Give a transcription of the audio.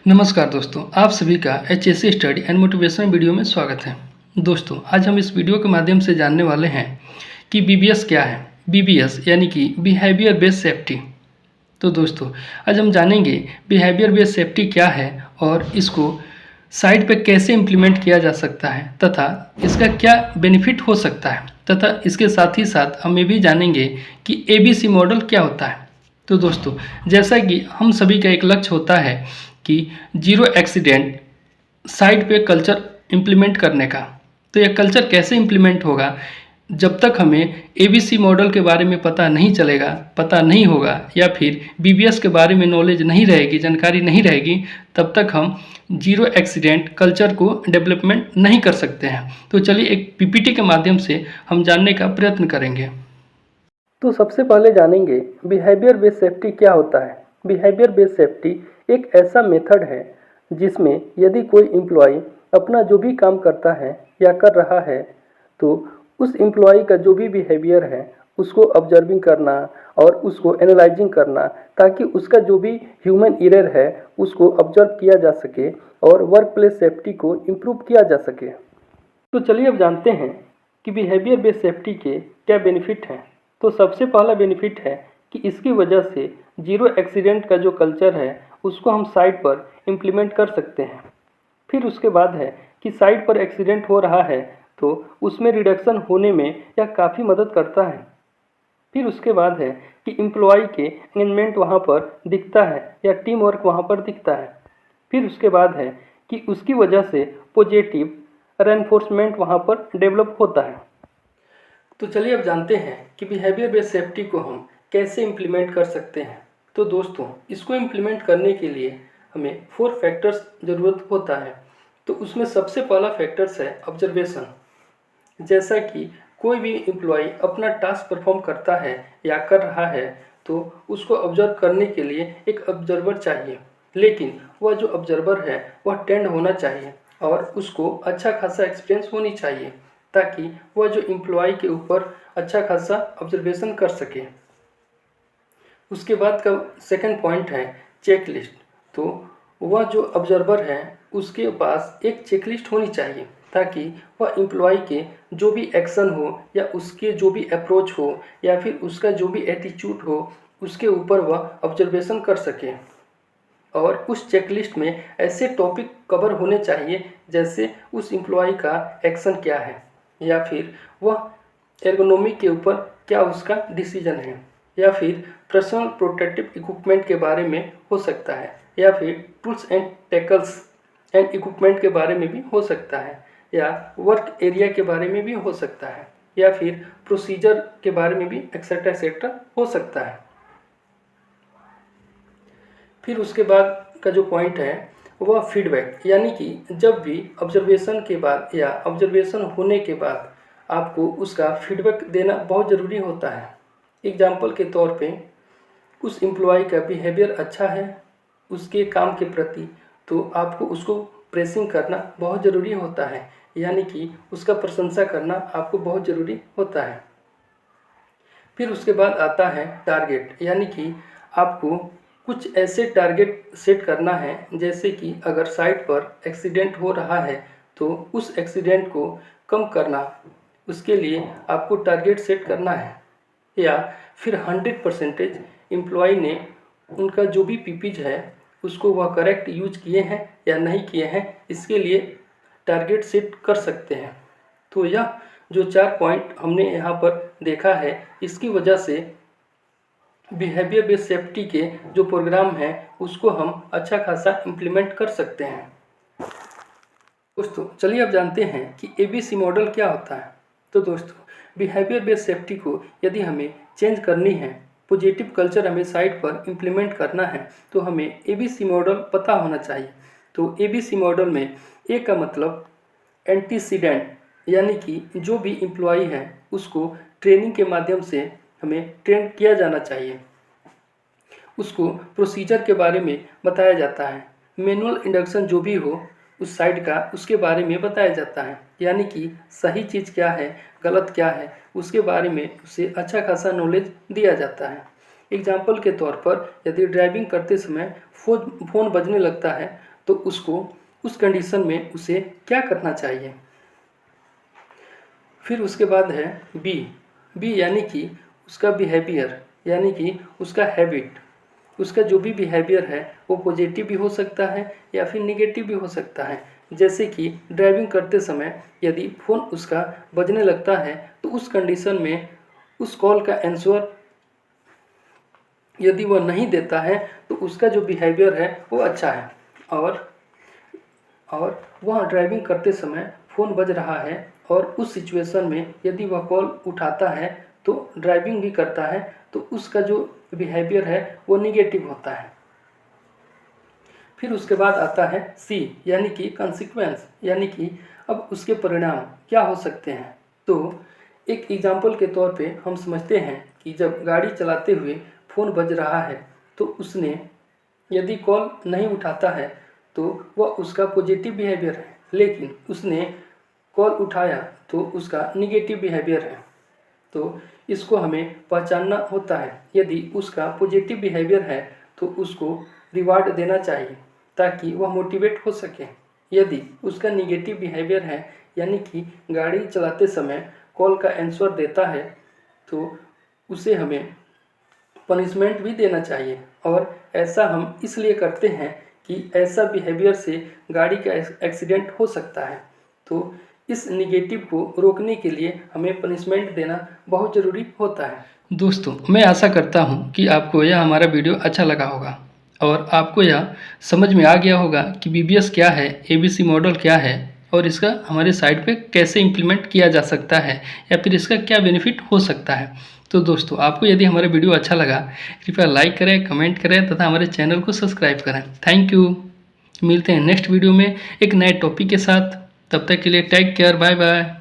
नमस्कार दोस्तों, आप सभी का HSC study and motivation video में स्वागत है। दोस्तों, आज हम इस वीडियो के माध्यम से जानने वाले हैं कि बीबीएस क्या है। बीबीएस यानी कि बिहेवियर बेस्ड सेफ्टी। तो दोस्तों, आज हम जानेंगे बिहेवियर बेस्ड सेफ्टी क्या है और इसको साइट पे कैसे इम्प्लीमेंट किया जा सकता है तथा इसका क्या बेनिफिट हो सकता है, तथा इसके साथ ही साथ हम ये भी जानेंगे कि एबीसी मॉडल क्या होता है। तो दोस्तों, जैसा कि हम सभी का एक लक्ष्य होता है कि जीरो एक्सीडेंट साइट पे कल्चर इम्प्लीमेंट करने का, तो यह कल्चर कैसे इम्प्लीमेंट होगा जब तक हमें एबीसी मॉडल के बारे में पता नहीं होगा या फिर बीबीएस के बारे में नॉलेज नहीं रहेगी, जानकारी नहीं रहेगी, तब तक हम जीरो एक्सीडेंट कल्चर को डेवलपमेंट नहीं कर सकते हैं। तो चलिए एक पीपीटी के माध्यम से हम जानने का प्रयत्न करेंगे। तो सबसे पहले जानेंगे बिहेवियर बेस्ड सेफ्टी क्या होता है। बिहेवियर बेस्ड सेफ्टी एक ऐसा मेथड है जिसमें यदि कोई एम्प्लॉय अपना जो भी काम करता है या कर रहा है तो उस एम्प्लॉय का जो भी बिहेवियर है उसको ऑब्जर्विंग करना और उसको एनालाइजिंग करना, ताकि उसका जो भी ह्यूमन एरर है उसको ऑब्जर्व किया जा सके और वर्क प्लेस सेफ्टी को इम्प्रूव किया जा सके। तो चलिए अब जानते हैं कि बिहेवियर बेस्ड सेफ्टी के क्या बेनिफिट हैं। तो सबसे पहला बेनिफिट है कि इसकी वजह से जीरो एक्सीडेंट का जो कल्चर है उसको हम साइट पर इम्प्लीमेंट कर सकते हैं। फिर उसके बाद है कि साइट पर एक्सीडेंट हो रहा है तो उसमें रिडक्शन होने में यह काफ़ी मदद करता है। फिर उसके बाद है कि एम्प्लॉय के एंगेजमेंट वहाँ पर दिखता है या टीम वर्क वहाँ पर दिखता है। फिर उसके बाद है कि उसकी वजह से पॉजिटिव रेनफोर्समेंट वहाँ पर डेवलप होता है। तो चलिए अब जानते हैं कि बिहेवियर बेस्ड सेफ्टी को हम कैसे इम्प्लीमेंट कर सकते हैं। तो दोस्तों, इसको इम्प्लीमेंट करने के लिए हमें 4 फैक्टर्स ज़रूरत होता है। तो उसमें सबसे पहला फैक्टर्स है ऑब्जर्वेशन। जैसा कि कोई भी एम्प्लॉय अपना टास्क परफॉर्म करता है या कर रहा है तो उसको ऑब्जर्व करने के लिए एक ऑब्जर्वर चाहिए, लेकिन वह जो ऑब्जर्वर है वह ट्रेंड होना चाहिए और उसको अच्छा खासा एक्सपीरियंस होनी चाहिए, ताकि वह जो एम्प्लॉय के ऊपर अच्छा खासा ऑब्जर्वेशन कर सके। उसके बाद का सेकंड पॉइंट है चेकलिस्ट। तो वह जो ऑब्जर्वर है उसके पास एक चेकलिस्ट होनी चाहिए, ताकि वह एम्प्लॉय के जो भी एक्शन हो या उसके जो भी अप्रोच हो या फिर उसका जो भी एटीट्यूड हो उसके ऊपर वह ऑब्जर्वेशन कर सके। और उस चेकलिस्ट में ऐसे टॉपिक कवर होने चाहिए जैसे उस एम्प्लॉय का एक्शन क्या है, या फिर वह एर्गोनॉमी के ऊपर क्या उसका डिसीजन है, या फिर पर्सनल प्रोटेक्टिव इक्विपमेंट के बारे में हो सकता है, या फिर tools and tackles and equipment के बारे में भी हो सकता है, या वर्क एरिया के बारे में भी हो सकता है, या फिर प्रोसीजर के बारे में भी एक्सेट्रा एक्सेट्रा हो सकता है। फिर उसके बाद का जो पॉइंट है वह फीडबैक, यानी कि जब भी ऑब्जर्वेशन के बाद या ऑब्जर्वेशन होने के बाद आपको उसका फीडबैक देना बहुत ज़रूरी होता है। एग्जाम्पल के तौर पे उस एम्प्लॉय का बिहेवियर अच्छा है उसके काम के प्रति, तो आपको उसको प्रेसिंग करना बहुत ज़रूरी होता है, यानी कि उसका प्रशंसा करना आपको बहुत ज़रूरी होता है। फिर उसके बाद आता है टारगेट, यानी कि आपको कुछ ऐसे टारगेट सेट करना है, जैसे कि अगर साइट पर एक्सीडेंट हो रहा है तो उस एक्सीडेंट को कम करना, उसके लिए आपको टारगेट सेट करना है, या फिर 100% एम्प्लॉय ने उनका जो भी पीपीज है उसको वह करेक्ट यूज किए हैं या नहीं किए हैं, इसके लिए टारगेट सेट कर सकते हैं। तो यह जो 4 पॉइंट हमने यहाँ पर देखा है, इसकी वजह से बिहेवियर बेस्ड सेफ्टी के जो प्रोग्राम है उसको हम अच्छा खासा इम्प्लीमेंट कर सकते हैं। दोस्तों, चलिए अब जानते हैं कि एबीसी मॉडल क्या होता है। तो दोस्तों, बिहेवियर बेस्ड सेफ्टी को यदि हमें चेंज करनी है, पॉजिटिव कल्चर हमें साइट पर इम्प्लीमेंट करना है, तो हमें एबीसी मॉडल पता होना चाहिए। तो एबीसी मॉडल में ए का मतलब एंटीसीडेंट, यानी कि जो भी एम्प्लॉय है उसको ट्रेनिंग के माध्यम से हमें ट्रेन किया जाना चाहिए, उसको प्रोसीजर के बारे में बताया जाता है, मैनुअल इंडक्शन जो भी हो उस साइड का उसके बारे में बताया जाता है, यानी कि सही चीज़ क्या है गलत क्या है उसके बारे में उसे अच्छा खासा नॉलेज दिया जाता है। एग्जाम्पल के तौर पर यदि ड्राइविंग करते समय फ़ोन बजने लगता है तो उसको उस कंडीशन में उसे क्या करना चाहिए। फिर उसके बाद है बी यानी कि उसका बिहेवियर, यानी कि उसका हैबिट। उसका जो भी बिहेवियर है वो पॉजिटिव भी हो सकता है या फिर निगेटिव भी हो सकता है। जैसे कि ड्राइविंग करते समय यदि फ़ोन उसका बजने लगता है तो उस कंडीशन में उस कॉल का आंसर यदि वह नहीं देता है तो उसका जो बिहेवियर है वो अच्छा है। और वह ड्राइविंग करते समय फ़ोन बज रहा है और उस सिचुएशन में यदि वह कॉल उठाता है तो ड्राइविंग भी करता है तो उसका जो बिहेवियर है वो निगेटिव होता है। फिर उसके बाद आता है सी यानी कि कॉन्सिक्वेंस, यानी कि अब उसके परिणाम क्या हो सकते हैं। तो एक एग्जाम्पल के तौर पे हम समझते हैं कि जब गाड़ी चलाते हुए फ़ोन बज रहा है तो उसने यदि कॉल नहीं उठाता है तो वह उसका पॉजिटिव बिहेवियर है, लेकिन उसने कॉल उठाया तो उसका निगेटिव बिहेवियर है। तो इसको हमें पहचानना होता है। यदि उसका पॉजिटिव बिहेवियर है तो उसको रिवार्ड देना चाहिए ताकि वह मोटिवेट हो सके। यदि उसका निगेटिव बिहेवियर है यानी कि गाड़ी चलाते समय कॉल का आंसर देता है तो उसे हमें पनिशमेंट भी देना चाहिए। और ऐसा हम इसलिए करते हैं कि ऐसा बिहेवियर से गाड़ी का एक्सीडेंट हो सकता है। तो इस निगेटिव को रोकने के लिए हमें पनिशमेंट देना बहुत ज़रूरी होता है। दोस्तों, मैं आशा करता हूँ कि आपको यह हमारा वीडियो अच्छा लगा होगा और आपको यह समझ में आ गया होगा कि BBS क्या है, ABC मॉडल क्या है और इसका हमारे साइट पे कैसे इम्प्लीमेंट किया जा सकता है या फिर इसका क्या बेनिफिट हो सकता है। तो दोस्तों, आपको यदि हमारा वीडियो अच्छा लगा कृपया लाइक करें, कमेंट करें तथा हमारे चैनल को सब्सक्राइब करें। Thank you. मिलते हैं नेक्स्ट वीडियो में एक नए टॉपिक के साथ। तब तक के लिए टेक केयर, बाय बाय।